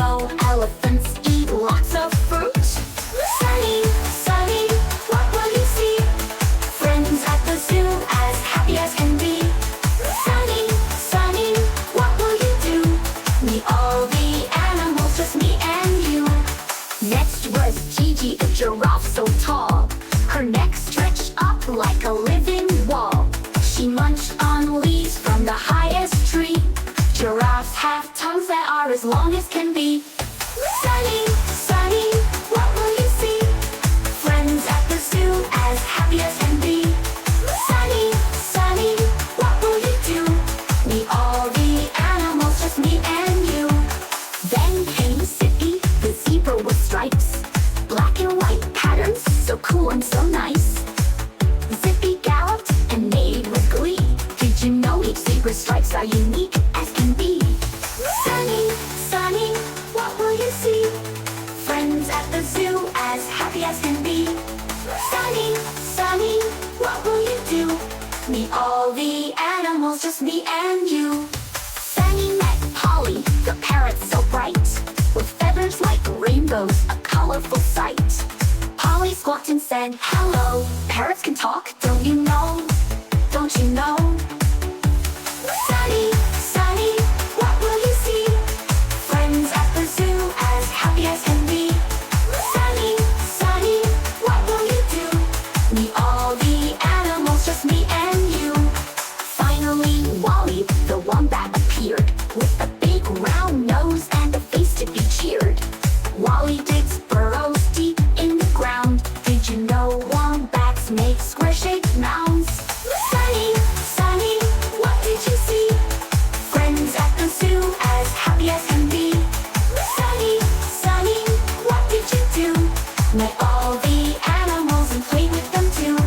go. Elephants eat lots of fruit. Sunny, Sunny, what will you see? Friends at the zoo as happy as can be. Sunny, Sunny, what will you do? Meet all the animals, just me and you. Next was Gigi, the giraffe so tall. Her neck stretched up like a living wall. She munched on leaves from the highest tree. Giraffes have tongues that are as long as can be. Sunny, Sunny, what will you see? Friends at the zoo as happy as can be. Sunny, Sunny, what will you do? Meet all the animals, just me and you. Then came Zippy, the zebra with stripes. Black and white patterns, so cool and so nice. Zippy galloped and neighed with glee. Did you know each zebra's stripes are unique as can be? Sunny, Sunny, what will you see? Friends at the zoo as happy as can be. Sunny, Sunny, what will you do? Meet all the animals, just me and you. Sunny met Polly, the parrot so bright, with feathers like rainbows, a colorful sight. Polly squawked and said, hello, parrots can talk, don't you know? Don't you know? Sunny, Sunny, what will you see? Friends at the zoo as happy as can be. Sunny, Sunny, what will you do? Meet all the animals, just me and you. Finally, Wally, the wombat appeared, with a big round nose and a face to be cheered. Wally digs burrows deep in the ground. Did you know wombats make square-shaped mounds? Sunny, Sunny, what did you see? Friends at the zoo as happy as can be. Sunny, Sunny, what did you do? Met all the animals and played with them too.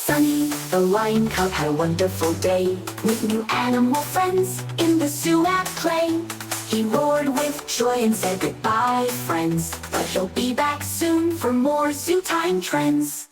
Sunny, the lion cub, had a wonderful day with new animal friends in the zoo at play. He roared with joy and said goodbye, friends, but he'll be back soon for more zoo time trends.